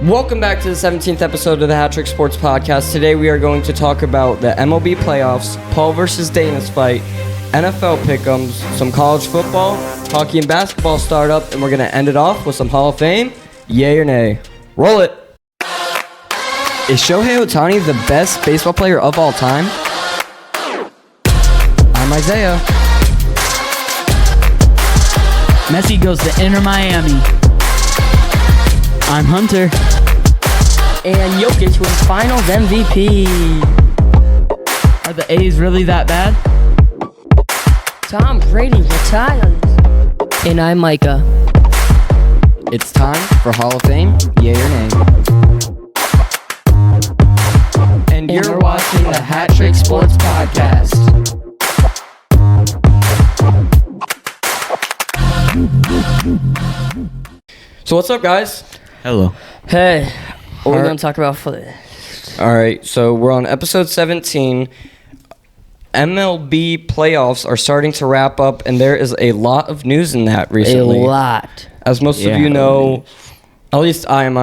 Welcome back to the 17th episode of the HatTrick Sports Podcast. Today we are going to talk about the MLB playoffs, Paul versus Danis fight, NFL pick'ems, some college football, hockey and basketball startup, and we're going to end it off with some Hall of Fame, yay or nay. Roll it! Is Shohei Ohtani the best baseball player of all time? I'm Isaiah. Messi goes to Inter Miami. I'm Hunter. And Jokic wins Finals MVP. Are the A's really that bad? Tom Brady retires. And I'm Micah. It's time for Hall of Fame, yay or nay. And you're watching the HatTrick Sports Podcast. So what's up, guys? Hello. Hey, what are we going to talk about for this? All right, so we're on episode 17. MLB playoffs are starting to wrap up, and there is a lot of news in that recently. A lot. As most of you know, at least I'm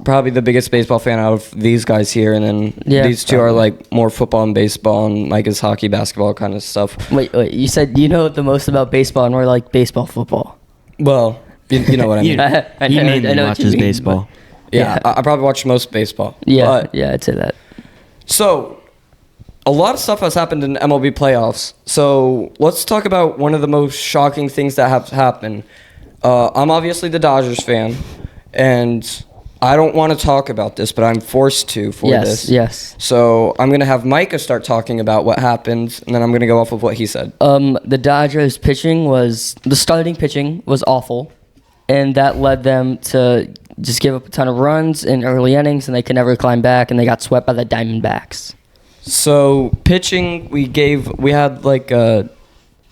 probably the biggest baseball fan out of these guys here, and then these two are like more football and baseball, and Micah's hockey, basketball kind of stuff. Wait, you said you know the most about baseball, and we're like baseball, football. Well, you know what I mean. He mainly watches baseball. Yeah, I probably watch most baseball. Yeah, I'd say that. So, a lot of stuff has happened in MLB playoffs. So, let's talk about one of the most shocking things that have happened. I'm obviously the Dodgers fan, and I don't want to talk about this, but I'm forced to for this. Yes. So, I'm going to have Micah start talking about what happened, and then I'm going to go off of what he said. The Dodgers the starting pitching was awful, and that led them to just give up a ton of runs in early innings, and they could never climb back, and they got swept by the Diamondbacks. So, pitching, we had like a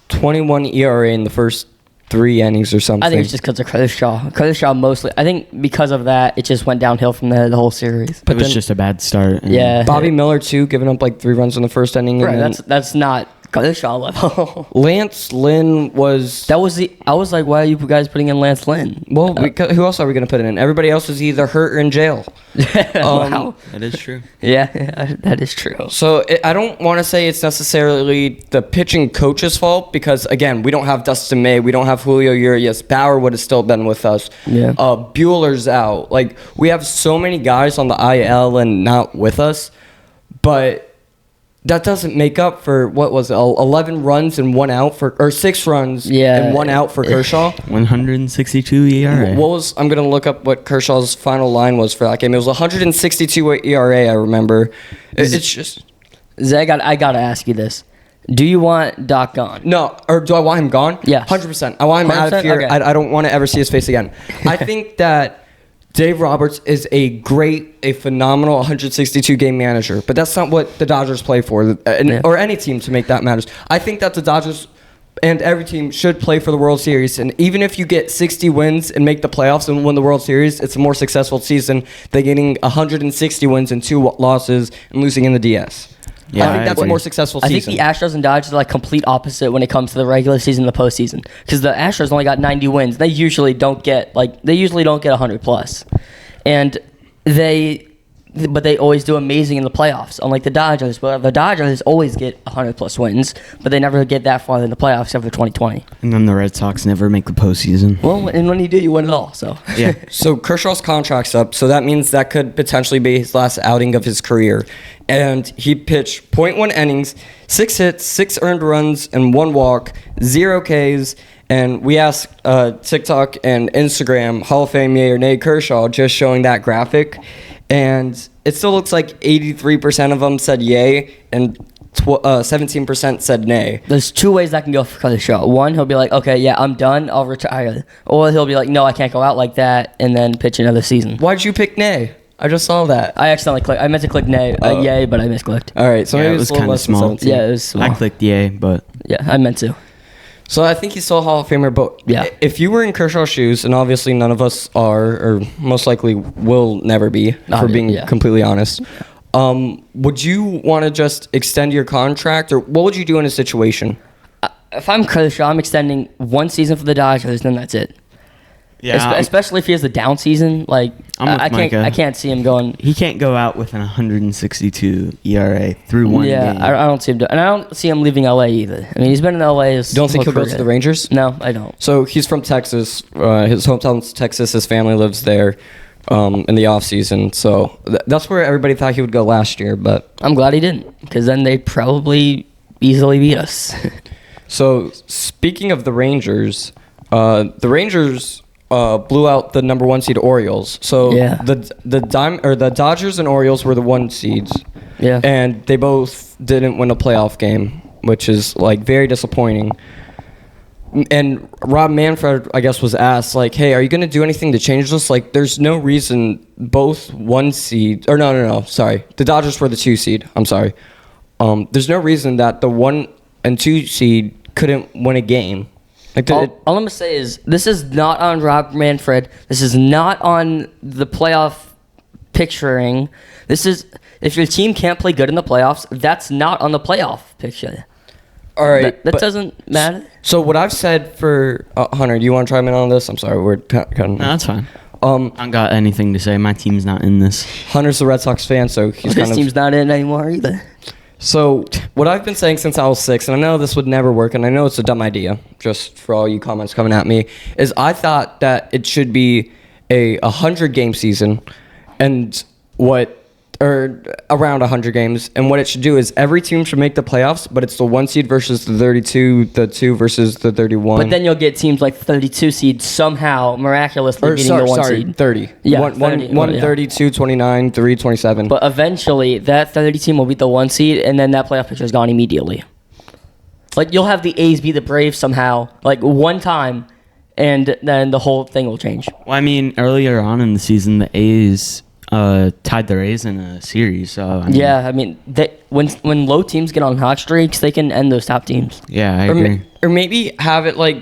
21 ERA in the first 3 innings or something. I think it's just because of Kershaw. Kershaw mostly. I think because of that, it just went downhill from there the whole series. But it was just a bad start. Yeah. Bobby Miller, too, giving up like 3 runs in the first inning. Right, and that's not Kershaw level. Lance Lynn was... I was like, why are you guys putting in Lance Lynn? Well, who else are we going to put in? Everybody else is either hurt or in jail. Wow. That is true. Yeah, that is true. So I don't want to say it's necessarily the pitching coach's fault because, again, we don't have Dustin May. We don't have Julio Urias. Bauer would have still been with us. Yeah. Bueller's out. Like, we have so many guys on the IL and not with us, but... that doesn't make up for, 11 runs and 1 out or 6 runs and 1 out for Kershaw? 162 ERA. I'm going to look up what Kershaw's final line was for that game. It was 162 ERA, I remember. It's just... Zach, I got to ask you this. Do you want Doc gone? No, or do I want him gone? Yeah. 100%. I want him out of here. Okay. I don't want to ever see his face again. I think that... Dave Roberts is a phenomenal 162-game manager, but that's not what the Dodgers play for, or any team to make that matters. I think that the Dodgers and every team should play for the World Series, and even if you get 60 wins and make the playoffs and win the World Series, it's a more successful season than getting 160 wins and 2 losses and losing in the DS. Yeah, I think that's a more successful season. I think the Astros and Dodgers are like complete opposite when it comes to the regular season and the postseason. Because the Astros only got 90 wins. They usually don't get 100 plus. And but they always do amazing in the playoffs, unlike the Dodgers. But the Dodgers always get 100 plus wins, but they never get that far in the playoffs except for 2020. And then the Red Sox never make the postseason. Well, and when you do, you win it all. So yeah. So Kershaw's contract's up, so that means that could potentially be his last outing of his career. And he pitched 0.1 innings, 6 hits, 6 earned runs, and 1 walk, 0 Ks. And we asked TikTok and Instagram, Hall of Fame, yay or nay, Kershaw, just showing that graphic. And it still looks like 83% of them said yay, and 17% said nay. There's 2 ways that can go for Kershaw. One, he'll be like, okay, yeah, I'm done, I'll retire. Or he'll be like, no, I can't go out like that, and then pitch another season. Why'd you pick nay? I just saw that. I accidentally clicked. I meant to click nay, yay, but I misclicked. All right, so maybe it was kind of small. Yeah, it was small. I clicked yay, but... Yeah, I meant to. So I think he's still a Hall of Famer, but if you were in Kershaw's shoes, and obviously none of us are, or most likely will never be, for being completely honest, would you want to just extend your contract, or what would you do in a situation? If I'm Kershaw, I'm extending 1 season for the Dodgers, then that's it. Yeah, Especially if he has a down season, like I'm with Micah. I can't see him going. He can't go out with an 162 ERA through one game. I don't see him and I don't see him leaving LA either. I mean, he's been in LA. Don't think he'll go to the Rangers? No, I don't. So he's from Texas. His hometown's Texas. His family lives there in the off season. So that's where everybody thought he would go last year. But I'm glad he didn't, because then they probably easily beat us. So speaking of the Rangers blew out the number 1 seed Orioles. So Yeah. the Dodgers and Orioles were the 1 seeds. Yeah. And they both didn't win a playoff game, which is like very disappointing. And Rob Manfred, I guess, was asked, like, hey, are you going to do anything to change this? Like, there's no reason both 1 seed, or no, sorry. The Dodgers were the 2 seed. I'm sorry. There's no reason that the 1 and 2 seed couldn't win a game. Like All I'm going to say is, this is not on Rob Manfred. This is not on the playoff picturing. This is, if your team can't play good in the playoffs, that's not on the playoff picture. all right. That doesn't matter. So what I've said for Hunter, do you want to chime in on this? I'm sorry, we're cutting. No, that's fine. I don't got anything to say. My team's not in this. Hunter's a Red Sox fan, so he's His team's not in anymore either. So what I've been saying since I was 6, and I know this would never work, and I know it's a dumb idea, just for all you comments coming at me, is I thought that it should be a 100-game season, or around 100 games, and what it should do is every team should make the playoffs, but it's the 1 seed versus the 32, the 2 versus the 31. But then you'll get teams like 32 seed somehow miraculously beating the 1 seed. 30. Yeah, 30, 30, yeah. 32, 29, 3, 27. But eventually, that 30 team will beat the 1 seed, and then that playoff picture is gone immediately. Like, you'll have the A's beat the Braves somehow, like, one time, and then the whole thing will change. Well, I mean, earlier on in the season, the A's tied their A's in a series. So I mean, when low teams get on hot streaks, they can end those top teams. Yeah, I agree. Or maybe have it like,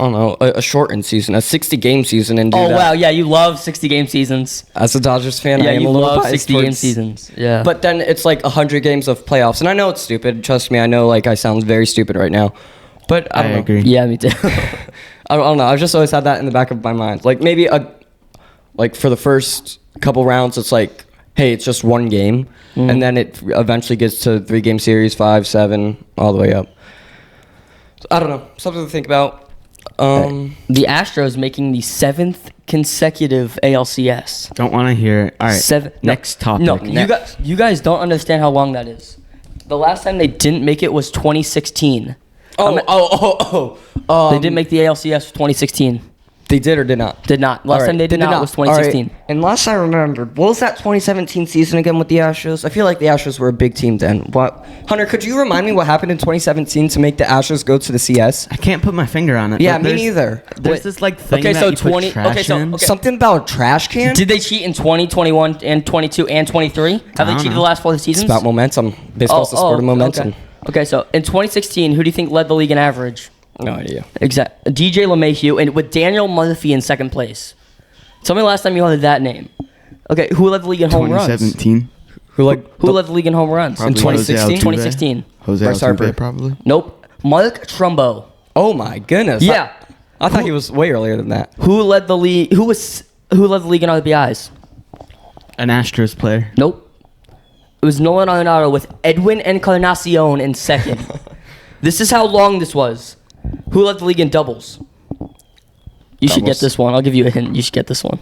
I don't know, a shortened season, a 60-game season, and do that. Oh, wow, yeah, you love 60-game seasons. As a Dodgers fan, Yeah, I am you a little love biased 60-game towards- seasons. Yeah. But then it's like 100 games of playoffs, and I know it's stupid. Trust me, I know like I sound very stupid right now. But I don't know. agree. Yeah, me too. I don't know. I've just always had that in the back of my mind. Like maybe like for the first couple rounds, it's like, hey, it's just 1 game, and then it eventually gets to 3-game series, 5, 7, all the way up. I don't know. Something to think about. The Astros making the 7th consecutive ALCS. Don't want to hear it. All right. Next topic. No, you guys don't understand how long that is. The last time they didn't make it was 2016. They didn't make the ALCS for 2016. They did or did not? Did not. Last time they did not was 2016. Right. And last I remembered, what was that 2017 season again with the Astros? I feel like the Astros were a big team then. What, Hunter, could you remind me what happened in 2017 to make the Astros go to the CS? I can't put my finger on it. Yeah, but me neither. There's this like thing Okay, that so you put 20 trash okay, so- in. okay. Something about a trash can? Did they cheat in 2021 and 22 and 23? Have they don't cheated know. the last 4 seasons? It's about momentum. Baseball's the sport of momentum. Okay, so in 2016, who do you think led the league in average? No idea. Exact. DJ LeMahieu, and with Daniel Murphy in second place. Tell me the last time you heard that name. Okay, who led the league in home runs? 2017. Who led the league in home runs? Probably In 2016? Jose Altuve. 2016. Jose Bryce Altuve, Harper. probably. Nope. Mark Trumbo. Oh my goodness. Yeah. I thought he was way earlier than that. Who led the league? Who led the league in RBIs? An Astros player. Nope. It was Nolan Arenado with Edwin Encarnacion in second. This is how long this was. Who led the league in doubles? You should get Doubles. this one. I'll give you a hint. You should get this one.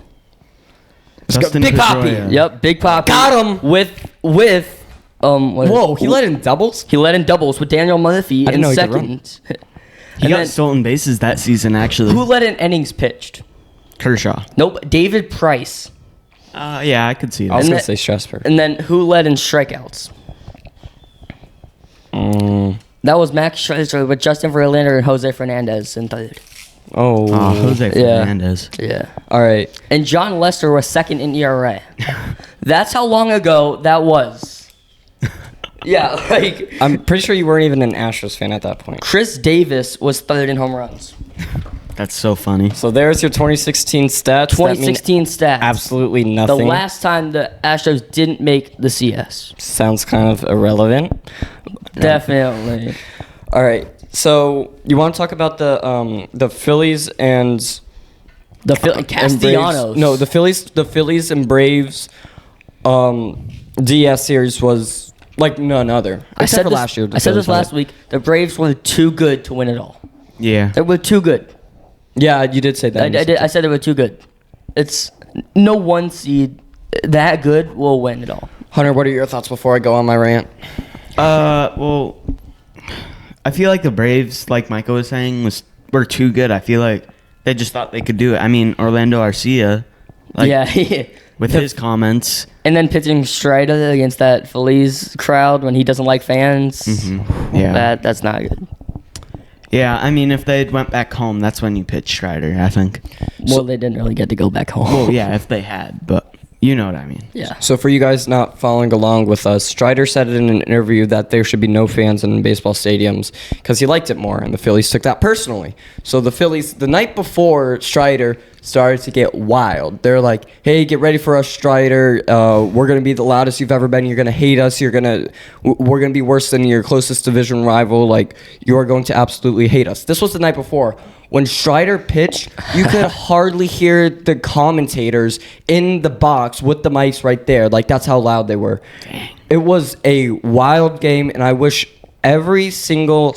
Dustin Big Poppy. Pedroia. Yep, Big Poppy. Got him. With Whoa, he led in doubles? He led in doubles with Daniel Murphy I didn't in know he could second. He And got then, stolen bases that season, actually. who led in innings pitched? Kershaw. Nope, David Price. Yeah, I could see I was that. going then- to say Strasburg. And then who led in strikeouts? That was Max Scherzer with Justin Verlander and Jose Fernandez in third. Oh. Jose Fernandez. Yeah. All right. And John Lester was second in ERA. That's how long ago that was. Yeah, like I'm pretty sure you weren't even an Astros fan at that point. Chris Davis was third in home runs. That's so funny. So there's your 2016 stats. That mean 2016 stats. absolutely The nothing. last time the Astros didn't make the CS. Sounds kind of irrelevant. Definitely. All right. So you want to talk about the Phillies and Castellanos. No, the Phillies and Braves DS series was like none other. Except for last year. I said this last week. The Braves were too good to win it all. Yeah. They were too good. Yeah, you did say that. I did. I said they were too good. It's no one seed that good will win it all. Hunter, what are your thoughts before I go on my rant? Well, I feel like the Braves, like Micah was saying, were too good. I feel like they just thought they could do it. I mean, Orlando Arcia, with his comments. And then pitching Strider against that Phillies crowd when he doesn't like fans. Mm-hmm. Yeah. That's not good. Yeah, I mean, if they went back home, that's when you pitch Strider, I think. Well, they didn't really get to go back home. Well, yeah, if they had, but you know what I mean. Yeah. So for you guys not following along with us, Strider said in an interview that there should be no fans in baseball stadiums because he liked it more, and the Phillies took that personally. So the Phillies, the night before Strider started to get wild, they're like, hey, get ready for us, Strider. We're going to be the loudest you've ever been. You're going to hate us. We're going to be worse than your closest division rival. Like, you are going to absolutely hate us. This was the night before. When Strider pitched, you could hardly hear the commentators in the box with the mics right there. Like, that's how loud they were. Dang. It was a wild game, and I wish every single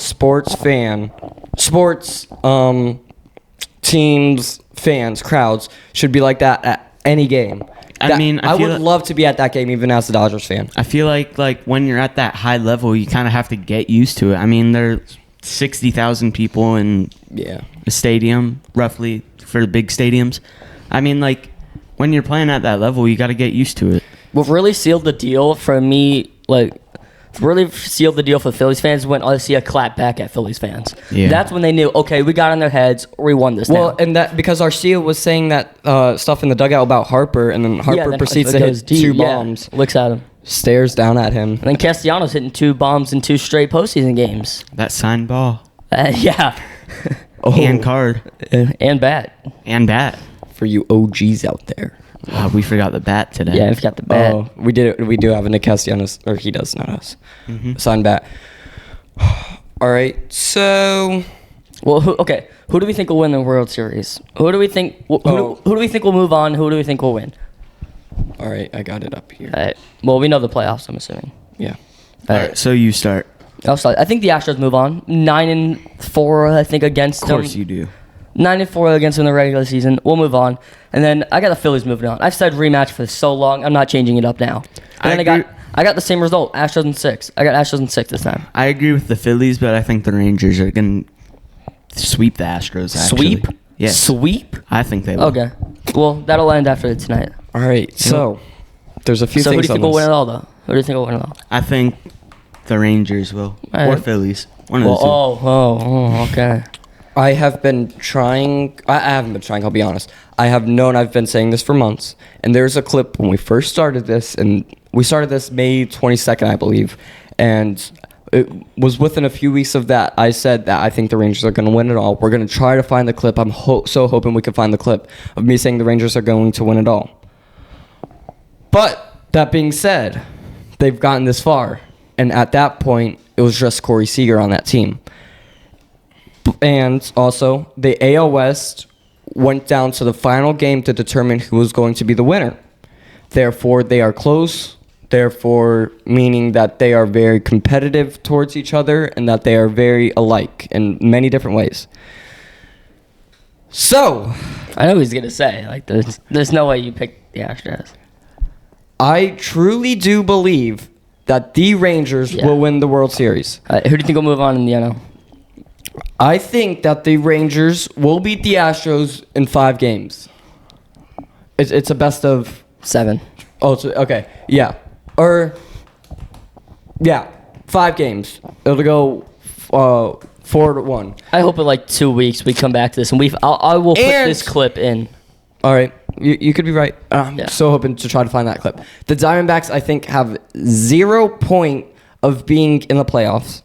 teams, fans, crowds should be like that at any game. I would love to be at that game even as a Dodgers fan. I feel like when you're at that high level, you kind of have to get used to it. I mean, there's 60,000 people in a stadium, roughly, for the big stadiums. I mean, like, when you're playing at that level, you got to get used to it. What really sealed the deal for me, really sealed the deal for Phillies fans when I see a clap back at Phillies fans. Yeah. That's when they knew, okay, we got on their heads, we won this now. And that because Arcia was saying that stuff in the dugout about Harper, and then Harper proceeds to hit two bombs. Looks at him. Stares down at him. And then Castellanos hitting 2 bombs in 2 straight postseason games. That signed ball. Yeah. And card. And bat. And bat. For you OGs out there. We forgot the bat today. Yeah, we forgot the bat. Oh, we do have a Nick Castellanos, or he does, not us. Mm-hmm. Signed bat. All right, so... Well, who do we think will win the World Series? Who do we think who do we think will move on? Who do we think will win? All right, I got it up here. All right. Well, we know the playoffs, I'm assuming. Yeah. All right, so you start. I'll start. I think the Astros move on. 9-4, I think, against them. Of course you do. 9-4 against them in the regular season. We'll move on. And then I got the Phillies moving on. I've said rematch for so long. I'm not changing it up now. And then I got the same result. Astros in 6. I got Astros in 6 this time. I agree with the Phillies, but I think the Rangers are going to sweep the Astros, actually. Sweep? Yes. Sweep? I think they will. Okay. Well, that'll end after tonight. All right, so there's a few So things who do you think on will this. win it all, though? Who do you think will win it all? I think the Rangers will. All Or right. Phillies. One of the two. Oh, okay. I have been trying. I haven't been trying, I'll be honest. I have known I've been saying this for months. And there's a clip when we first started this, and we started this May 22nd, I believe. And it was within a few weeks of that, I said that I think the Rangers are going to win it all. We're going to try to find the clip. I'm so hoping we can find the clip of me saying the Rangers are going to win it all. But that being said, they've gotten this far. And at that point, it was just Corey Seager on that team. And also, the AL West went down to the final game to determine who was going to be the winner. Therefore, they are close. Therefore, meaning that they are very competitive towards each other and that they are very alike in many different ways. So, I know what he's going to say. Like, there's no way you picked the Astros. I truly do believe that the Rangers will win the World Series. Who do you think will move on in the NL? I think that the Rangers will beat the Astros in 5 games. It's a best of 7. Oh, okay. Yeah. 5 games. It'll go 4-1. I hope in like 2 weeks we come back to this and I will put this clip in. All right. You could be right. I'm so hoping to try to find that clip. The Diamondbacks, I think, have 0 point of being in the playoffs.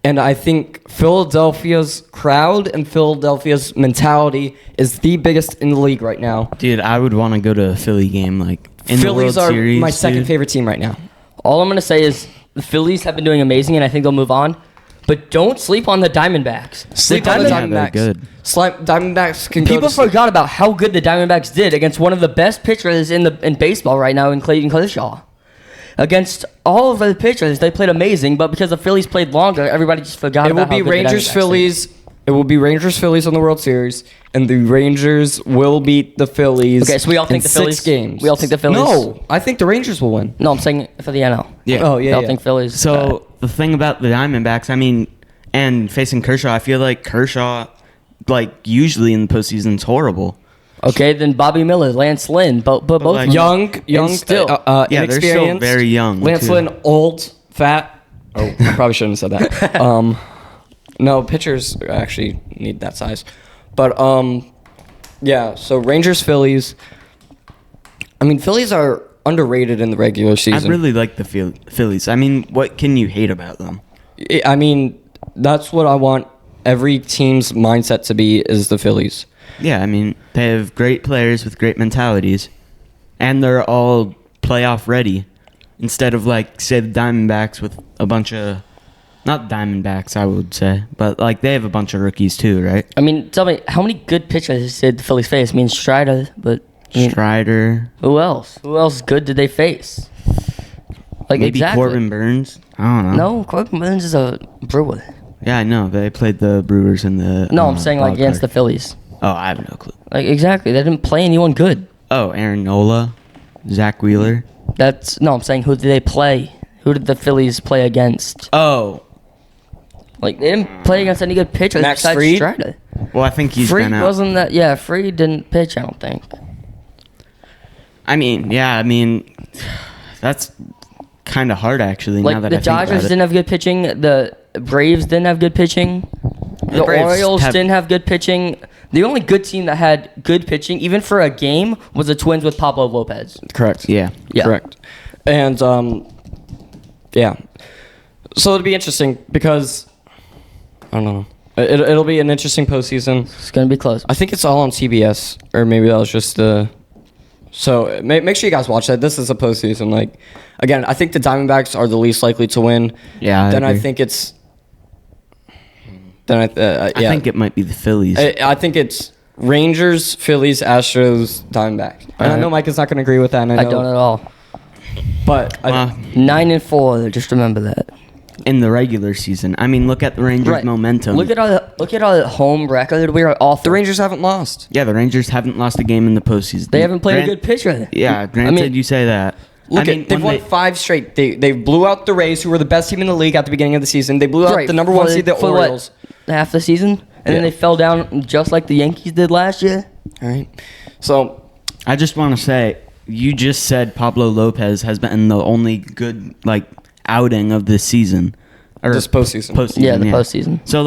And I think Philadelphia's crowd and Philadelphia's mentality is the biggest in the league right now. Dude, I would want to go to a Philly game, like, in Phillies the World Series. are my second favorite team right now. All I'm going to say is the Phillies have been doing amazing, and I think they'll move on. But don't sleep on the Diamondbacks. Sleep on the Yeah, they're Diamondbacks. good. Diamondbacks can go People to sleep. forgot about how good the Diamondbacks did against one of the best pitchers in baseball right now in Clayton Kershaw. Against all of the pitchers, they played amazing, but because the Phillies played longer, everybody just forgot It will about how be good the Rangers Diamondbacks did. Phillies. It will be Rangers Phillies in the World Series, and the Rangers will beat the Phillies. Okay, so we all think in the Phillies 6 games. We all think the Phillies. No, I think the Rangers will win. No, I'm saying for the NL. Yeah. Oh We yeah. all yeah. think Phillies. So the thing about the Diamondbacks, I mean, and facing Kershaw, I feel like Kershaw, like usually in the postseason, is horrible. Okay, then Bobby Miller, Lance Lynn, both like, young, still. Yeah, they're still inexperienced. very young, Lance too. Lynn, old, fat. Oh, I probably shouldn't have said that. No, pitchers actually need that size. But yeah. So Rangers, Phillies. I mean, Phillies are underrated in the regular I season. really like the Phillies. I mean, what can you hate about them? I mean, that's what I want every team's mindset to be, is the Phillies. Yeah, I mean, they have great players with great mentalities, and they're all playoff ready. Instead of, like, say, the Diamondbacks with a bunch of, not Diamondbacks, I would say, but, like, they have a bunch of rookies too, right? I mean, tell me, how many good pitchers did the Phillies face? I mean, Strider, but I mean, Strider, who else? Who else good did they face? Like, maybe exactly. Corbin Burns. I don't know. No, Corbin Burns is a Brewer. Yeah, I know. They played the Brewers in the. No, I'm saying like wild against the card. Phillies. Oh, I have no clue. Like exactly, they didn't play anyone good. Oh, Aaron Nola, Zach Wheeler. I'm saying who did they play? Who did the Phillies play against? Oh, Like they didn't play against any good pitchers Max besides Fried? Strider. well, I think he's Fried been out. wasn't that? Yeah, Fried didn't pitch. I don't think. I mean, that's kind of hard actually. now Like that the I think Dodgers about it. didn't have good pitching. The Braves didn't have good pitching. The Braves Orioles have- didn't have good pitching. The only good team that had good pitching, even for a game, was the Twins with Pablo Lopez. Correct. Yeah. Yeah. Correct. And yeah. So it'll be interesting because I don't know. It'll be an interesting postseason. It's gonna be close. I think it's all on CBS, or maybe that was just the. So make sure you guys watch that. This is a postseason. Like, again, I think the Diamondbacks are the least likely to win. Yeah, I Then I agree. think it's. Then yeah. I think it might be the Phillies. I think it's Rangers, Phillies, Astros, Diamondbacks. And I know Micah's not going to agree with that. And I know, don't at all. But 9-4. Just remember that. in the regular season. I mean, look at the Rangers' momentum. Look at our home record. We are awful. the Rangers haven't lost. Yeah, the Rangers haven't lost a game in the postseason. They haven't played a good pitcher. Yeah, granted, you say that. Look, I mean, they've when won 5 straight. They blew out the Rays, who were the best team in the league at the beginning of the season. They blew out the number 1 seed, the for Orioles. half the season, and then they fell down just like the Yankees did last year. All right. So I just want to say, you just said Pablo Lopez has been the only good outing of this season. Or this postseason. Yeah, the postseason. So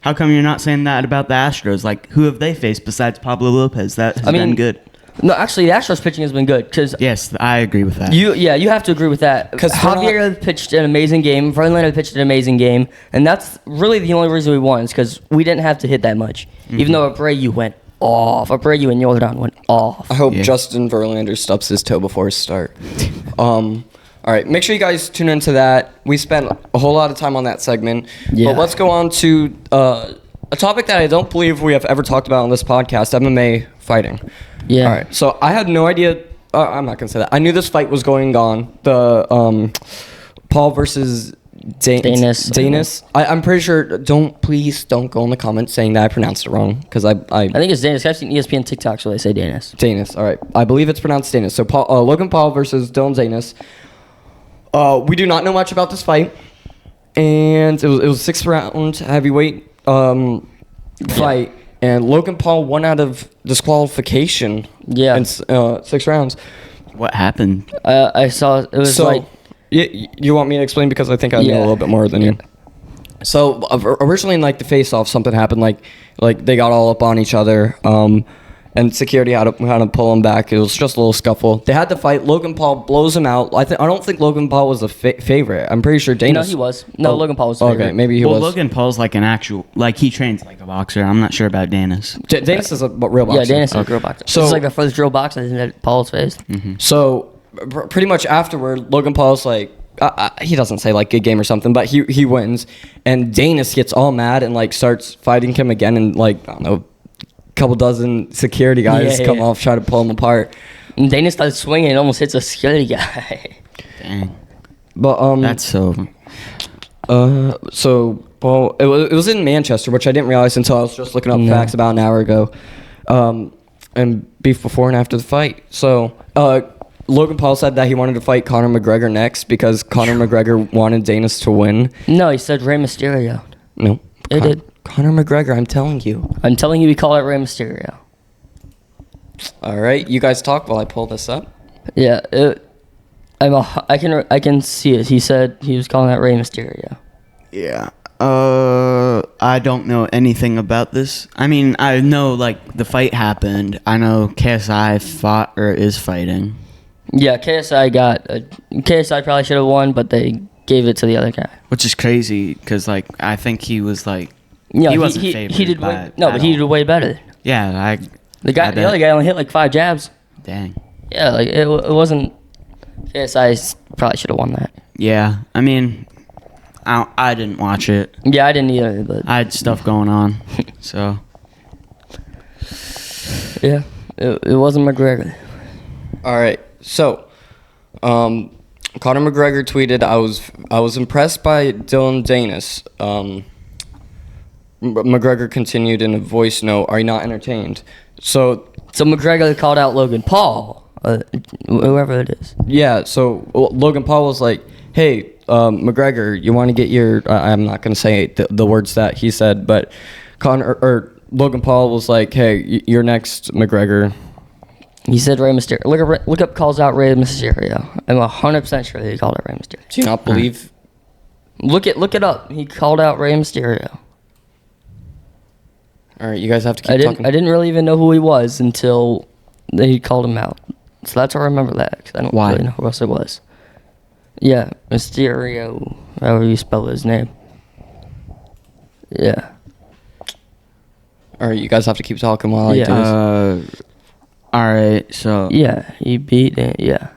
how come you're not saying that about the Astros? Who have they faced besides Pablo Lopez? That has been good. No, actually, the Astros pitching has been good because Yes, I agree with that. you have to agree with that. 'Cause Javier pitched an amazing game. Verlander pitched an amazing game, and that's really the only reason we won is because we didn't have to hit that much. Even though Abreu went off, Abreu and Jordan went off. I hope Yeah. Justin Verlander stubs his toe before his start. All right, make sure you guys tune into that. We spent a whole lot of time on that segment. Yeah. But let's go on to a topic that I don't believe we have ever talked about on this podcast, MMA fighting. Yeah. All right, so I had no idea. I'm not going to say that. I knew this fight was going on. The Paul versus Danis. Danis. I'm pretty sure. Please don't go in the comments saying that I pronounced it wrong, because I think it's Danis. I've seen ESPN TikToks where they say Danis. Danis. All right. I believe it's pronounced Danis. So Logan Paul versus Dylan Danis. We do not know much about this fight, and it was 6th round heavyweight fight, and Logan Paul won out of disqualification. Yeah. In 6 rounds. What happened? I saw it was So, you want me to explain, because I think I know a little bit more than you. So originally in the face-off, something happened. Like they got all up on each other. And security had to pull him back. It was just a little scuffle. They had to fight. Logan Paul blows him out. I don't think Logan Paul was the favorite. I'm pretty sure Danis. No, he was. No, Logan Paul was the favorite. Okay, maybe he Well, was. Logan Paul's an actual, he trains like a boxer. I'm not sure about Danis. Danis is a real boxer. Yeah, Danis is a real boxer. So- So it's the first real boxer that Paul's faced. So pretty much afterward, Logan Paul's like, he doesn't say like good game or something, but he wins, and Danis gets all mad and like starts fighting him again, and like I don't know, a couple dozen security guys come off, try to pull him apart. And Danis started swinging and almost hits a security guy. Dang. But That's so. So Paul, it was in Manchester, which I didn't realize until I was just looking up facts about an hour ago. And beef before and after the fight. So Logan Paul said that he wanted to fight Conor McGregor next because Conor McGregor wanted Danis to win. No, he said Rey Mysterio. No, It did. Conor McGregor. I'm telling you. I'm telling you, he called it Rey Mysterio. All right, you guys talk while I pull this up. Yeah, I can see it. He said he was calling that Rey Mysterio. Yeah. I don't know anything about this. I mean, I know like the fight happened. I know KSI fought or is fighting. Yeah, KSI probably should have won, but they gave it to the other guy. Which is crazy because like I think he was like Yeah, he wasn't favored. He did by but he did way better. Yeah, The other guy only hit like 5 jabs. Dang. Yeah, like it wasn't. KSI probably should have won that. Yeah, I mean, I didn't watch it. Yeah, I didn't either, but I had stuff going on, so. yeah, it wasn't McGregor. All right, so Conor McGregor tweeted, "I was impressed by Dylan Danis." McGregor continued in a voice note, "Are you not entertained?" So McGregor called out Logan Paul, whoever it is. yeah, so Logan Paul was like, "Hey, McGregor, you want to get your?" I'm not gonna say the words that he said, but Logan Paul was like, "Hey, you're next, McGregor." He said Rey Mysterio. Look up calls out Rey Mysterio. I'm 100% sure that he called out Rey Mysterio. Do you not believe? Look it up. He called out Rey Mysterio. All right, you guys have to keep talking. I didn't really even know who he was until he called him out. So that's how I remember that. 'Cause I don't really know who else it was. Yeah, Mysterio, however you spell his name. Yeah. All right, you guys have to keep talking while I do this. All right, so. Yeah, he beat it, yeah.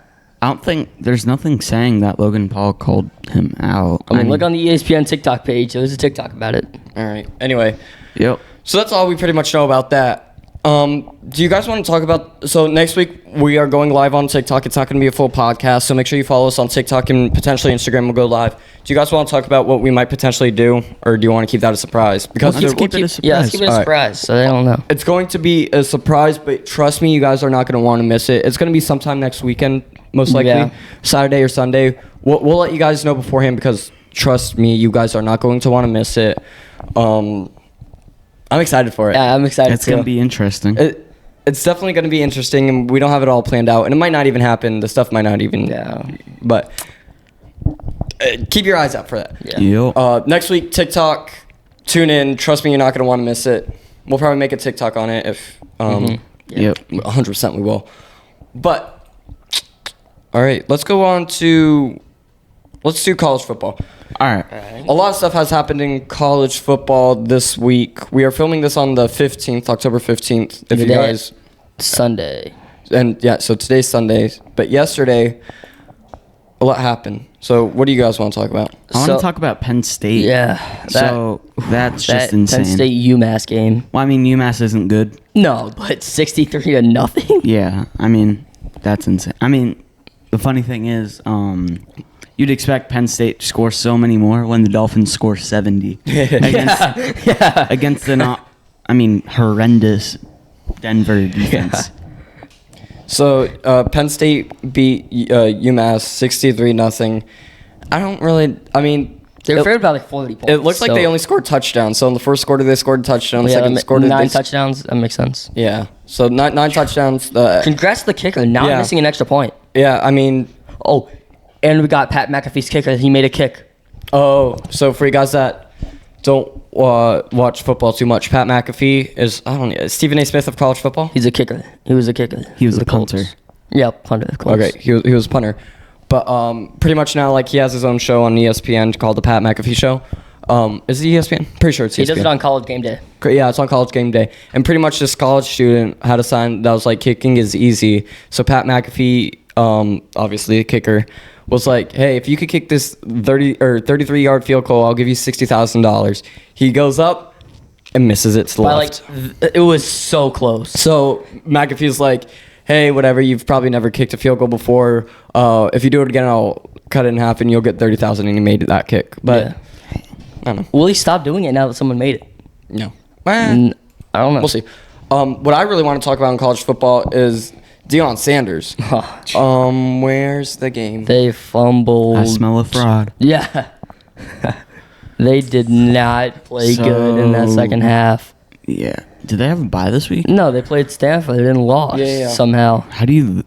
I don't think there's nothing saying that Logan Paul called him out. I mean, look on the ESPN TikTok page. There was a TikTok about it. All right. Anyway. Yep. So that's all we pretty much know about that. Do you guys want to talk about... So next week, we are going live on TikTok. It's not going to be a full podcast, so make sure you follow us on TikTok and potentially Instagram will go live. Do you guys want to talk about what we might potentially do, or do you want to keep that a surprise? Because Let's keep it a surprise. Yeah, let's keep it a surprise, so they don't know. it's going to be a surprise, but trust me, you guys are not going to want to miss it. It's going to be sometime next weekend, most likely. Yeah. Saturday or Sunday. We'll let you guys know beforehand because, trust me, you guys are not going to want to miss it. I'm excited for it. Yeah, I'm excited It's going to be interesting. It's definitely going to be interesting, and we don't have it all planned out, and it might not even happen. The stuff might not even. Yeah. But keep your eyes out for that. Yeah. Yep. Next week, TikTok. Tune in. Trust me, you're not going to want to miss it. We'll probably make a TikTok on it if. Yep. 100% we will. But all right, let's go on to. Let's do college football. All right. A lot of stuff has happened in college football this week. We are filming this on the 15th, October 15th. If you guys... Sunday. And yeah, so today's Sunday. But yesterday, a lot happened. So what do you guys want to talk about? I want to talk about Penn State. Yeah. That's that just insane. Penn State UMass game. Well, I mean, UMass isn't good. No, but 63-0. Yeah, I mean, that's insane. I mean, the funny thing is, you'd expect Penn State to score so many more when the Dolphins score 70 against the horrendous Denver defense. Yeah. So Penn State beat UMass 63-0. They were favored by like 40 points. It looks like they only scored touchdowns. So in the first quarter, they scored a touchdown. Yeah, Second quarter, 9 touchdowns. That makes sense. Yeah. So nine touchdowns. Congrats to the kicker. Not missing an extra point. Yeah, I mean... Oh, and we got Pat McAfee's kicker. He made a kick. Oh, so for you guys that don't watch football too much, Pat McAfee is, I don't know, Stephen A. Smith of college football? He's a kicker. He was a kicker. He was For a the Colts. punter. Yeah, punter. Colts. Okay, he was a punter. But pretty much now, like, he has his own show on ESPN called The Pat McAfee Show. Is it ESPN? Pretty sure it's ESPN. He does it on College Game Day. Yeah, it's on College Game Day. And pretty much this college student had a sign that was like, kicking is easy. So Pat McAfee obviously a kicker, was like, hey, if you could kick this 33-yard field goal, I'll give you $60,000. He goes up and misses it to the left. It was so close. So McAfee's like, hey, whatever, you've probably never kicked a field goal before. If you do it again, I'll cut it in half and you'll get $30,000, and he made that kick. But I don't know. Will he stop doing it now that someone made it? No. I don't know. We'll see. What I really want to talk about in college football is Deion Sanders. Where's the game? They fumbled. I smell a fraud. Yeah. They did not play good in that second half. Yeah. Did they have a bye this week? No, they played Stanford and lost somehow. How do you...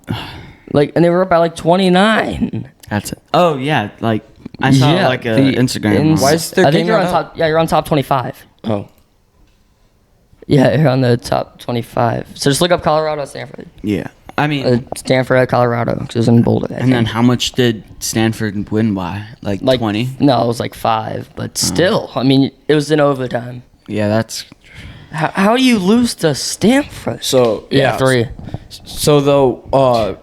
And they were up by 29. That's it. Oh, yeah. I saw Instagram. Why is their I think game you're on not top. Yeah, you're on top 25. Oh. Yeah, you're on the top 25. So just look up Colorado at Stanford. Yeah. I mean... Stanford at Colorado, because it was in Boulder. And then how much did Stanford win by? Like 20? No, it was 5. But still, I mean, it was in overtime. Yeah, that's... How do you lose to Stanford? So, yeah, 3. So, though,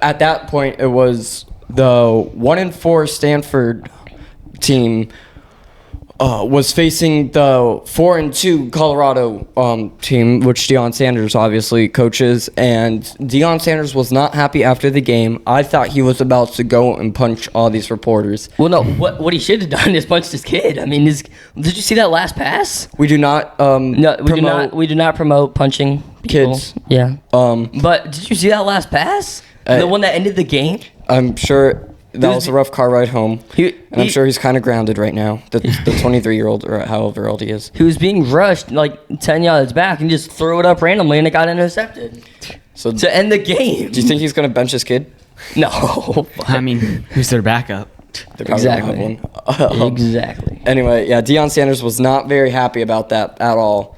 at that point, it was the 1-4 Stanford team was facing the 4-2 Colorado team, which Deion Sanders obviously coaches. And Deion Sanders was not happy after the game. I thought he was about to go and punch all these reporters. Well, no, what he should have done is punched his kid. I mean, did you see that last pass? We do not We do not promote punching people. Kids. Yeah. But did you see that last pass? The one that ended the game? I'm sure that was a rough car ride home. I'm sure he's kind of grounded right now. The 23-year-old, or however old he is. He was being rushed 10 yards back and just threw it up randomly, and it got intercepted. So to end the game. Do you think he's going to bench his kid? No. I mean, who's their backup? Exactly. Exactly. Anyway, yeah, Deion Sanders was not very happy about that at all.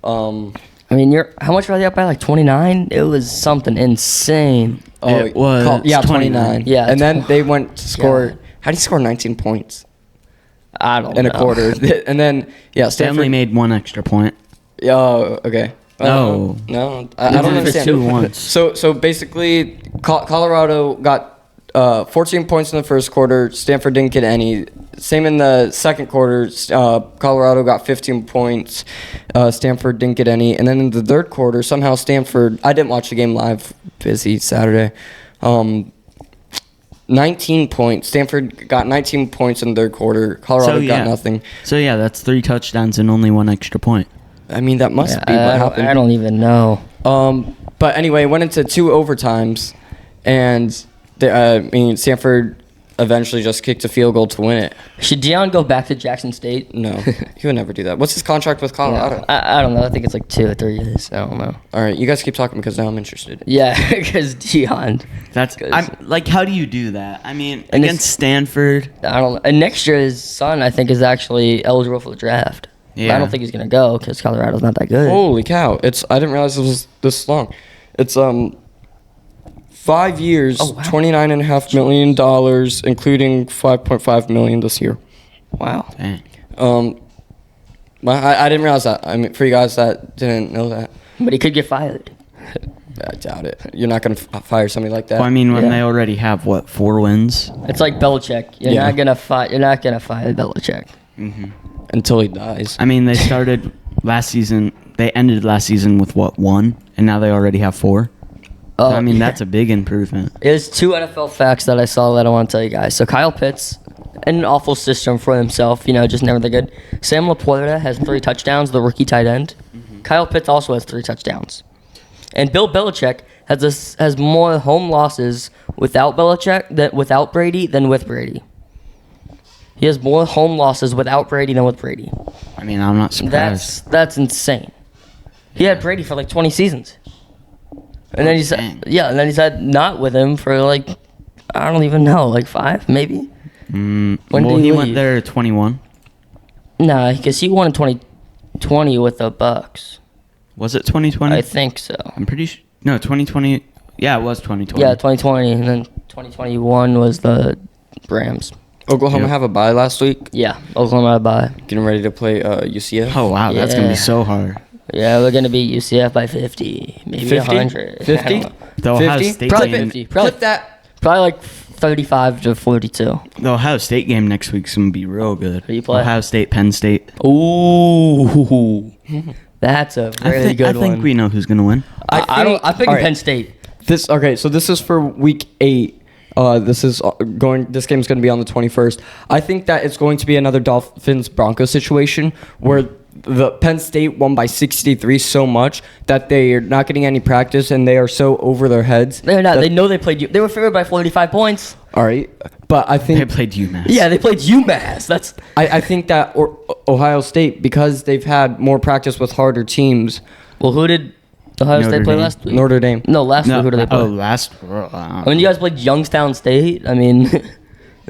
I mean, how much were they up by? 29? It was something insane. It was 29. Yeah, and then they went to score. Yeah. How do you score 19 points? I don't know. In a quarter. And then, yeah, Stanley made 1 extra point. Oh, okay. No. I don't understand. 2 once. So basically, Colorado got 14 points in the first quarter. Stanford didn't get any. Same in the second quarter. Colorado got 15 points. Stanford didn't get any. And then in the third quarter, somehow Stanford... I didn't watch the game live. Busy Saturday. 19 points. Stanford got 19 points in the third quarter. Colorado got nothing. So, yeah, that's 3 touchdowns and only 1 extra point. I mean, that must be what happened. I don't even know. But anyway, went into 2 overtimes. And, Stanford eventually just kicked a field goal to win it. Should Deion go back to Jackson State? No, he would never do that. What's his contract with Colorado? I don't know. I think it's 2 or 3 years. I don't know. All right, you guys keep talking because now I'm interested. Yeah, because Deion. How do you do that? I mean, against Stanford. I don't know. And next year, his son, I think, is actually eligible for the draft. Yeah. I don't think he's going to go because Colorado's not that good. Holy cow. I didn't realize it was this long. It's 5 years, $29.5 million, including $5.5 million this year. Wow. Dang. I didn't realize that. I mean, for you guys that didn't know that. But he could get fired. I doubt it. You're not going to fire somebody like that. Well, I mean, when they already have 4 wins. It's like Belichick. You're not gonna fire Belichick. Mm-hmm. Until he dies. I mean, they started last season. They ended last season with 1, and now they already have 4. So, I mean, that's a big improvement. There's 2 NFL facts that I saw that I want to tell you guys. So Kyle Pitts, an awful system for himself, just never that good. Sam Laporta has 3 touchdowns, the rookie tight end. Mm-hmm. Kyle Pitts also has 3 touchdowns. And Bill Belichick has more home losses without Brady than with Brady. He has more home losses without Brady than with Brady. I mean, I'm not surprised. That's insane. He had Brady for 20 seasons. And then he's had not with him for I don't even know, 5 maybe. When he went there at 21. Nah, because he won in 2020 with the Bucks. Was it 2020? I think so. I'm pretty sure. No, 2020. Yeah, it was 2020. Yeah, 2020, and then 2021 was the Rams. Oklahoma have a bye last week. Yeah, Oklahoma had a bye. Getting ready to play UCF. Oh wow, that's gonna be so hard. Yeah, we're gonna beat UCF by 50, maybe 50? 100. 50? The Ohio 50? State Probably game, 50. Probably, Clip that. probably like 35 to 42. the Ohio State game next week's gonna be real good. Who you play? Ohio State, Penn State. Ooh, that's a really good I think one. we know who's gonna win. I think all right. Penn State. So this is for week 8. This game's going to be on the 21st. I think that it's going to be another Dolphins Broncos situation where the Penn State won by 63 so much that they are not getting any practice and they are so over their heads. They're not. They know they played you. They were favored by 45 points. All right, but I think They played UMass. Yeah, they played UMass. That's I think that Ohio State, because they've had more practice with harder teams. well. Who did Ohio Notre State play Dame. last week? Notre Dame. No, last week. Who did they play? I I mean, you guys played Youngstown State. I mean,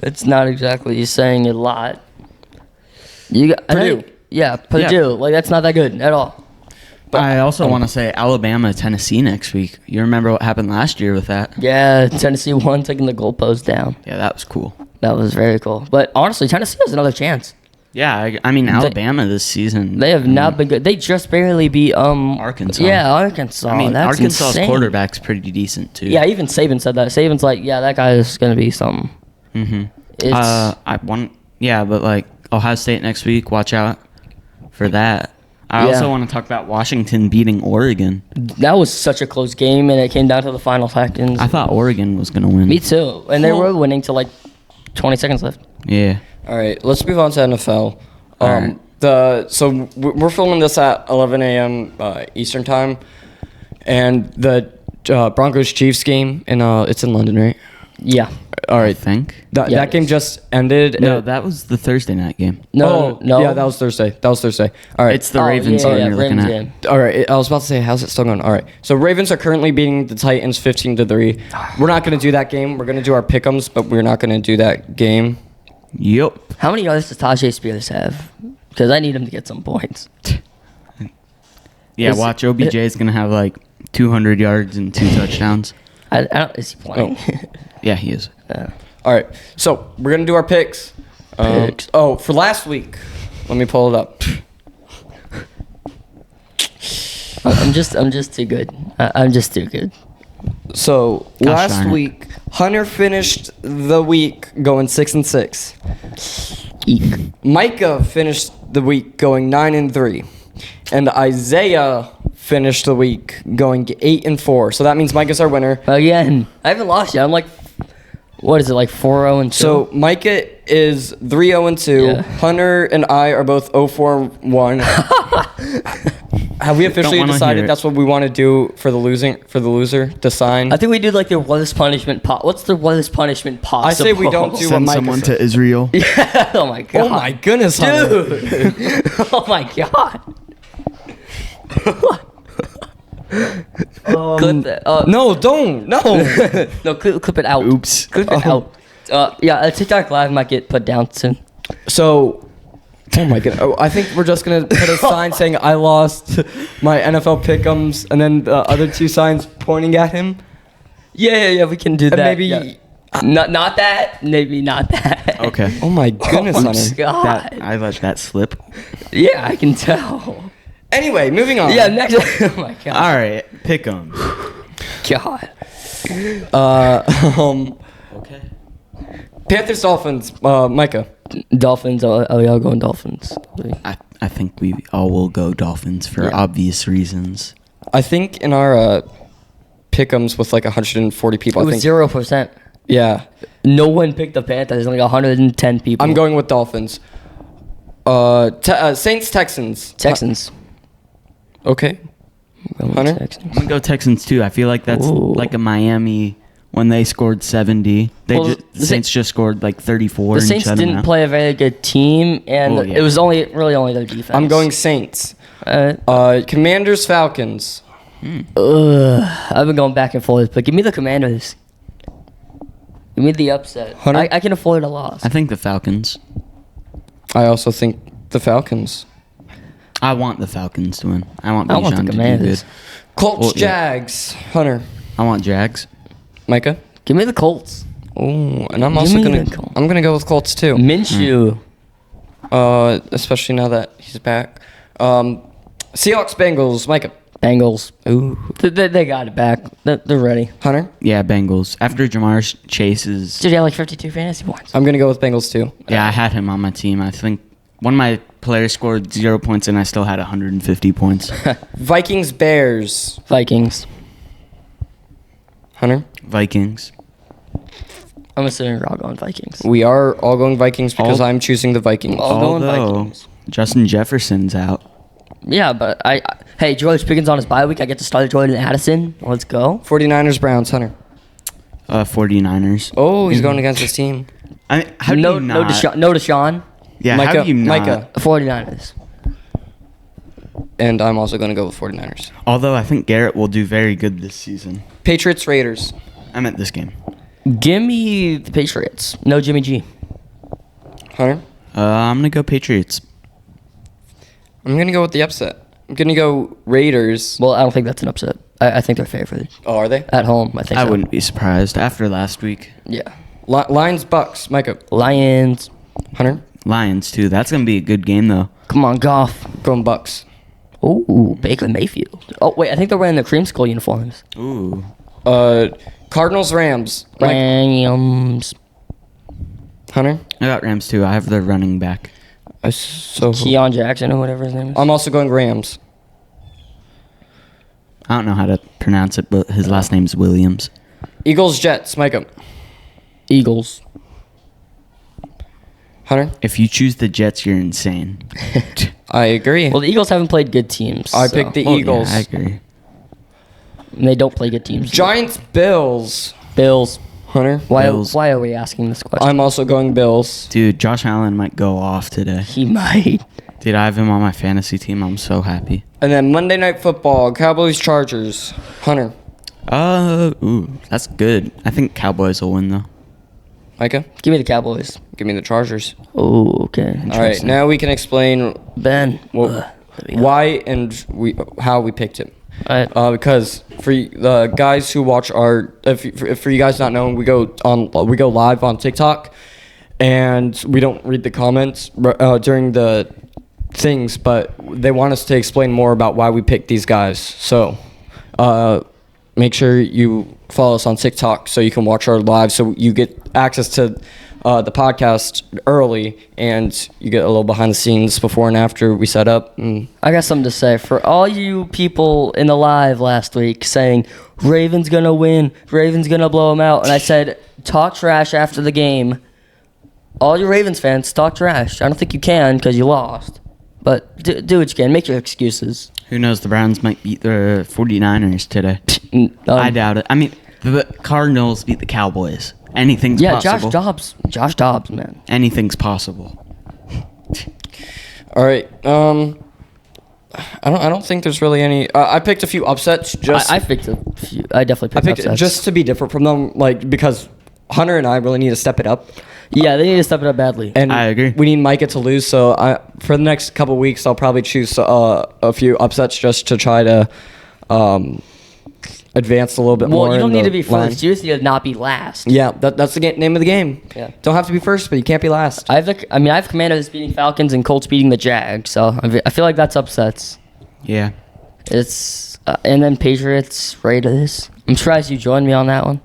it's not exactly saying a lot. You got Purdue. Purdue. Like that's not that good at all. I also want to say Alabama, Tennessee next week. You remember what happened last year with that? Yeah, Tennessee won, taking the goalpost down. Yeah, that was cool. That was very cool. But honestly, Tennessee has another chance. Yeah, I mean Alabama this season. They have not been good. They just barely beat Arkansas. Yeah, Arkansas. I mean, That's Arkansas's insane. quarterback's pretty decent too. Yeah, even Saban said that. Saban's like, yeah, that guy is gonna be something. Mm-hmm. It's but like Ohio State next week. Watch out for that. I Yeah. also want to talk about Washington beating Oregon. that was such a close game, and it came down to the final seconds. I thought Oregon was gonna win. Me too, and they were winning to like 20 seconds left. Yeah. All right, let's move on to NFL. All right. So we're filming this at 11 a.m. Eastern time, and the Broncos Chiefs game, and it's in London, right? Yeah. All I right, think. that Yeah, that game it is. just ended. No, that was the Thursday night game. No. Yeah, that was Thursday. All right, It's the Ravens game you're looking Ravens at. game. all right. I was about to say, how's it still going? All right, so Ravens are currently beating the Titans 15-3. We're not going to do that game. We're going to do our pick'ems, but we're not going to do that game. Yep. How many yards does Tajay Spears have? Because I need him to get some points. Yeah, Is- watch. OBJ is gonna have like 200 yards and 2 touchdowns. I don't, is he playing? Yeah, he is. All right, so we're gonna do our picks. Picks. For last week, let me pull it up. I'm just too good. I'm just too good. So Gosh last darn it. week, Hunter finished the week going 6-6. Eek. Micah finished the week going 9-3, and Isaiah finished the week going 8-4. So that means Micah's our winner. Again, I haven't lost yet. I'm like, what is it, like 4-0-2? So Micah is 3-0-2. Yeah. Hunter and I are both 0-4-1. Have we officially wanna hear decided it. that's what we want to do for the loser to sign? I think we do like the worst punishment What's the worst punishment possible? I say we don't do what Send Micah someone said. to Israel. Oh my god. Oh my goodness, Hunter. Dude. Oh my god. Clip that. No, don't. No. No, clip it out. Oops. Clip it out. Yeah, TikTok Live might get put down soon. So, oh my god. Oh, I think we're just going to put a sign saying I lost my NFL pick'ems and then the other 2 signs pointing at him. Yeah, we can do And that. maybe- yeah. Not that. Maybe not that. Okay. Oh my goodness, Oh my Hunter. god. I let that slip. Yeah, I can tell. Anyway, moving on. Yeah, next. Oh my god. All right, pick 'em. God. Okay. Panthers, Dolphins, Micah. Dolphins. Oh, y'all going Dolphins? I think we all will go Dolphins for obvious reasons. I think in our pick'ems with like 140 people, It I was think 0%. yeah, No one picked the Panthers. Like 110 people. I'm going with Dolphins. Saints, Texans. Texans. Okay. I'm going Hunter? Texans. I'm gonna go Texans too. I feel like that's Ooh. like a Miami when they scored 70. Well, The Saints just scored like 34. The and Saints shut 'em didn't out. play a very good team, and Well, yeah. it was only their defense. I'm going Saints. Commanders, Falcons. I've been going back and forth, but give me the Commanders. Give me the upset. Hunter? I can afford a loss. I think the Falcons. I also think the Falcons. I want the Falcons to win. I want I want the Bijan to do Commanders. good. Colts, Well, yeah. Jags. Hunter. I want Jags. Micah. Give me the Colts. Oh, and I'm Give also me gonna. the Colts. I'm gonna go with Colts too. Minshew. Especially now that he's back. Seahawks, Bengals, Micah. Bengals. Ooh. They got it back. They're ready. Hunter? Yeah, Bengals. After Jamar Chase's... Dude, he had like 52 fantasy points. I'm going to go with Bengals too. Yeah, I had him on my team. I think one of my players scored 0 points, and I still had 150 points. Vikings, Bears. Vikings. Hunter? Vikings. I'm assuming we're all going Vikings. We are all going Vikings because I'm choosing the Vikings. All going Although Vikings. Justin Jefferson's out. Yeah, but hey, George Pickens on his bye week. I get to start Jordan Addison. Let's go. 49ers, Browns, Hunter. 49ers. Oh, he's going against his team. I mean, how do you not? No Deshaun. Yeah, Micah, how do you not? Micah. 49ers. And I'm also going to go with 49ers. Although I think Garrett will do very good this season. Patriots, Raiders. I meant this game. Give me the Patriots. No Jimmy G. Hunter? I'm going to go Patriots. I'm going to go with the upset. I'm going to go Raiders. Well, I don't think that's an upset. I think they're favored. Oh, are they? At home, I think I so. wouldn't be surprised after last week. Yeah. Lions, Bucks, Micah. Lions. Hunter? Lions, too. That's going to be a good game, though. Come on, Goff. Going Bucks. Ooh, Baker Mayfield. Oh, wait, I think they're wearing their cream skull uniforms. Ooh. Cardinals, Rams. Micah. Rams. Hunter? I got Rams, too. I have their running back. Keon Jackson or whatever his name is. I'm also going Rams. I don't know how to pronounce it, but his last name's Williams. Eagles, Jets, Micah. Eagles. Hunter? If you choose the Jets, you're insane. I agree. Well, the Eagles haven't played good teams. I so- picked the Well, Eagles. Yeah, I agree. And they don't play good teams. Giants, Bills. Bills. Hunter? Bills. Why are we asking this question? I'm also going Bills. Dude, Josh Allen might go off today. He might. Dude, I have him on my fantasy team. I'm so happy. And then Monday Night Football, Cowboys, Chargers. Hunter? That's good. I think Cowboys will win, though. Micah? Give me the Cowboys. Give me the Chargers. Oh, okay. All right, now we can explain Ben. why and how we picked it. All right. Because for the guys who watch our, for you guys not knowing, we go live on TikTok, and we don't read the comments during the things, but they want us to explain more about why we picked these guys. So, make sure you follow us on TikTok so you can watch our live, so you get access to the podcast early, and you get a little behind the scenes before and after we set up. I got something to say. For all you people in the live last week saying, Ravens going to win, Ravens going to blow them out, and I said, talk trash after the game. All you Ravens fans, talk trash. I don't think you can because you lost. But do what you can. Make your excuses. Who knows? The Browns might beat the 49ers today. I doubt it. I mean, the Cardinals beat the Cowboys. Anything's possible. Josh Dobbs, man. Anything's possible. All right. I don't think there's really any. I picked a few upsets. I picked a few. I definitely picked upsets. Just to be different from them, like because Hunter and I really need to step it up. Yeah, they need to step it up badly. And I agree. We need Micah to lose. So for the next couple weeks, I'll probably choose a few upsets just to try to advance a little bit more. Well, you don't in need the to be line. first. You just need to not be last. Yeah, that's the name of the game. Yeah. Don't have to be first, but you can't be last. I have Commanders beating Falcons and Colts beating the Jags, so I feel like that's upsets. Yeah. It's and then Patriots, Raiders. I'm surprised you joined me on that one.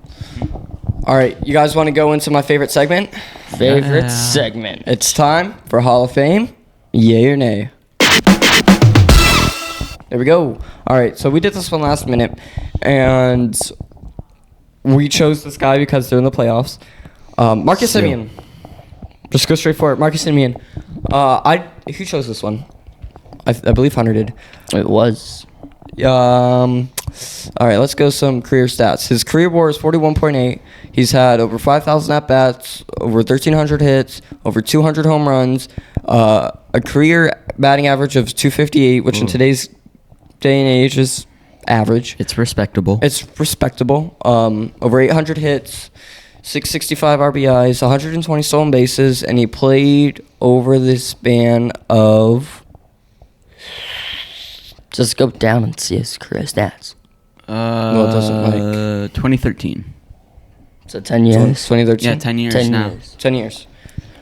All right, you guys want to go into my favorite segment? Favorite segment. It's time for Hall of Fame. Yay or nay? There we go. All right, so we did this one last minute, and we chose this guy because they're in the playoffs. Marcus Simeon. Just go straight for it. Marcus Simeon. Who chose this one? I believe Hunter did. It was. All right, let's go some career stats. His career WAR is 41.8. He's had over 5,000 at-bats, over 1,300 hits, over 200 home runs, a career batting average of 258, which in today's day and age is average. It's respectable. It's respectable. Over 800 hits, 665 RBIs, 120 stolen bases, and he played over the span of... Just go down and see his career stats. No, it doesn't, like... 2013. So 10 years. 2013? Yeah, 10 years 10 now. years. 10 years.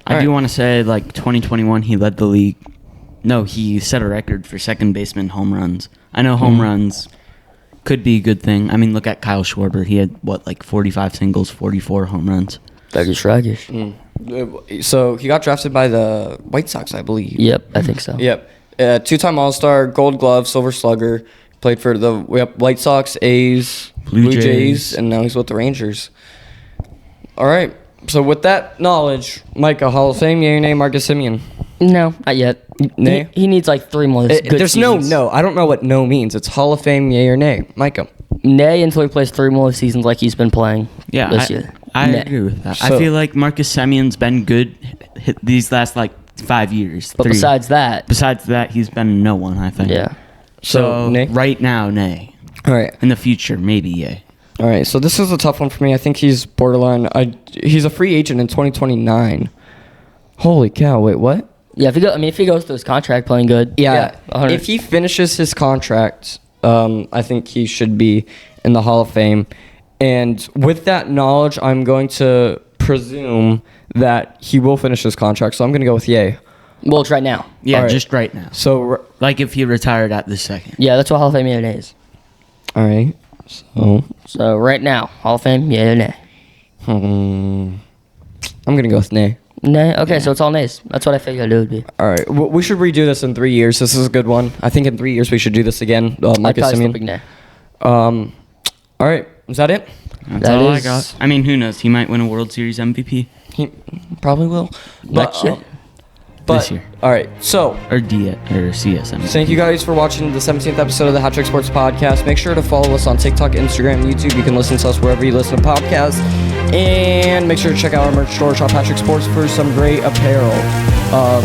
I do want to say, like, 2021, he led the league No, he set a record for second baseman home runs. I know home runs could be a good thing. I mean, look at Kyle Schwarber. He had, 45 singles, 44 home runs. That is tragish. So he got drafted by the White Sox, I believe. Yep, I think so. Yep. 2-time All-Star, Gold Glove, Silver Slugger. Played for the White Sox, A's, Blue Jays, and now he's with the Rangers. All right. So with that knowledge, Micah, Hall of Fame, yay or nay, Marcus Simeon? No, not yet. Nay? He needs like 3 more good There's seasons. no. I don't know what no means. It's Hall of Fame, yay or nay, Micah. Nay until he plays 3 more seasons like he's been playing this year. I Nay. agree with that. So- I feel like Marcus Simeon's been good these last 5 years. But 3. besides that, he's been no one, I think. yeah. So, nay? right now, nay. All right. In the future, maybe yay. All right. So this is a tough one for me. I think he's borderline. He's a free agent in 2029. Holy cow! Wait, what? Yeah, if he goes through his contract playing good. Yeah. 100. If he finishes his contract, I think he should be in the Hall of Fame. And with that knowledge, I'm going to presume that he will finish his contract. So I'm going to go with yay. Well, it's right now. Yeah, All right. just right now. So, Like if he retired at the second. Yeah, that's what Hall of Fame yeah or nay is. all right. So right now, Hall of Fame, yeah or nay? I'm going to go with nay. Nay? Okay, so it's all nays. That's what I figured it would be. All right. We should redo this in 3 years. This is a good one. I think in 3 years we should do this again. I'd Micah probably still Simeon. pick nay. All right. Is that it? That's That all I is- got. I mean, who knows? He might win a World Series MVP He probably will. Next year? this year. All right. So, Or CS MVP. thank you guys for watching the 17th episode of the HatTrick Sports Podcast. Make sure to follow us on TikTok, Instagram, YouTube. You can listen to us wherever you listen to podcasts. And make sure to check out our merch store, Shop HatTrick Sports, for some great apparel.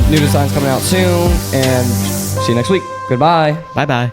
New designs coming out soon. And see you next week. Goodbye. Bye-bye.